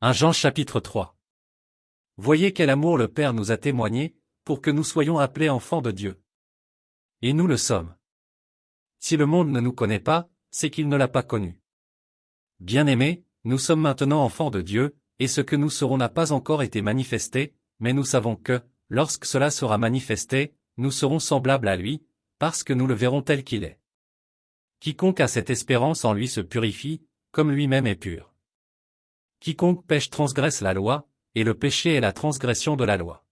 1 Jean chapitre 3. Voyez quel amour le Père nous a témoigné, pour que nous soyons appelés enfants de Dieu. Et nous le sommes. Si le monde ne nous connaît pas, c'est qu'il ne l'a pas connu. Bien-aimés, nous sommes maintenant enfants de Dieu, et ce que nous serons n'a pas encore été manifesté, mais nous savons que, lorsque cela sera manifesté, nous serons semblables à lui, parce que nous le verrons tel qu'il est. Quiconque a cette espérance en lui se purifie, comme lui-même est pur. Quiconque pêche transgresse la loi, et le péché est la transgression de la loi.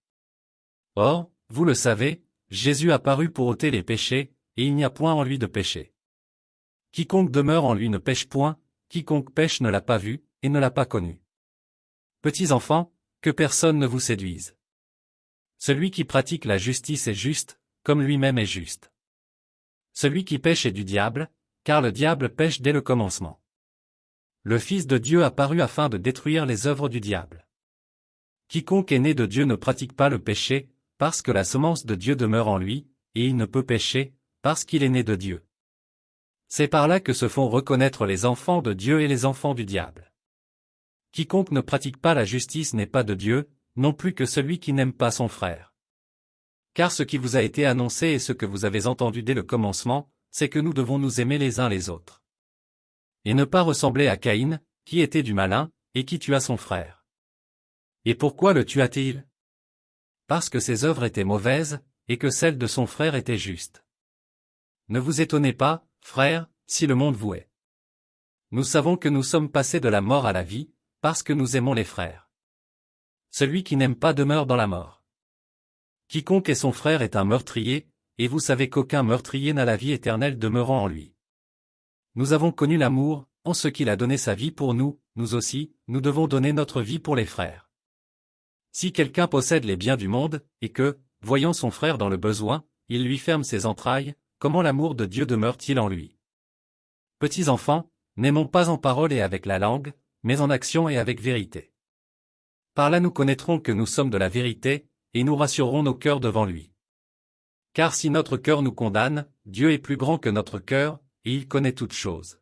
Or, vous le savez, Jésus apparut pour ôter les péchés, et il n'y a point en lui de péché. Quiconque demeure en lui ne pêche point, quiconque pêche ne l'a pas vu, et ne l'a pas connu. Petits enfants, que personne ne vous séduise. Celui qui pratique la justice est juste, comme lui-même est juste. Celui qui pêche est du diable, car le diable pêche dès le commencement. Le Fils de Dieu apparut afin de détruire les œuvres du diable. Quiconque est né de Dieu ne pratique pas le péché, parce que la semence de Dieu demeure en lui, et il ne peut pécher, parce qu'il est né de Dieu. C'est par là que se font reconnaître les enfants de Dieu et les enfants du diable. Quiconque ne pratique pas la justice n'est pas de Dieu, non plus que celui qui n'aime pas son frère. Car ce qui vous a été annoncé et ce que vous avez entendu dès le commencement, c'est que nous devons nous aimer les uns les autres. Et ne pas ressembler à Caïn, qui était du malin, et qui tua son frère. Et pourquoi le tua-t-il? Parce que ses œuvres étaient mauvaises, et que celles de son frère étaient justes. Ne vous étonnez pas, frères, si le monde vous hait. Nous savons que nous sommes passés de la mort à la vie, parce que nous aimons les frères. Celui qui n'aime pas demeure dans la mort. Quiconque est son frère est un meurtrier, et vous savez qu'aucun meurtrier n'a la vie éternelle demeurant en lui. Nous avons connu l'amour, en ce qu'il a donné sa vie pour nous, nous aussi, nous devons donner notre vie pour les frères. Si quelqu'un possède les biens du monde, et que, voyant son frère dans le besoin, il lui ferme ses entrailles, comment l'amour de Dieu demeure-t-il en lui? Petits enfants, n'aimons pas en parole et avec la langue, mais en action et avec vérité. Par là nous connaîtrons que nous sommes de la vérité, et nous rassurerons nos cœurs devant lui. Car si notre cœur nous condamne, Dieu est plus grand que notre cœur, et il connaît toutes choses.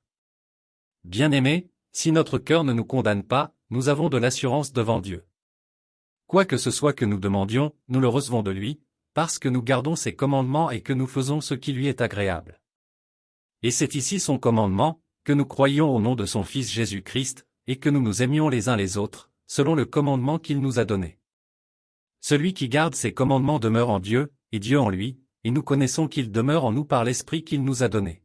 Bien-aimés, si notre cœur ne nous condamne pas, nous avons de l'assurance devant Dieu. Quoi que ce soit que nous demandions, nous le recevons de lui, parce que nous gardons ses commandements et que nous faisons ce qui lui est agréable. Et c'est ici son commandement, que nous croyions au nom de son Fils Jésus-Christ, et que nous nous aimions les uns les autres, selon le commandement qu'il nous a donné. Celui qui garde ses commandements demeure en Dieu, et Dieu en lui, et nous connaissons qu'il demeure en nous par l'Esprit qu'il nous a donné.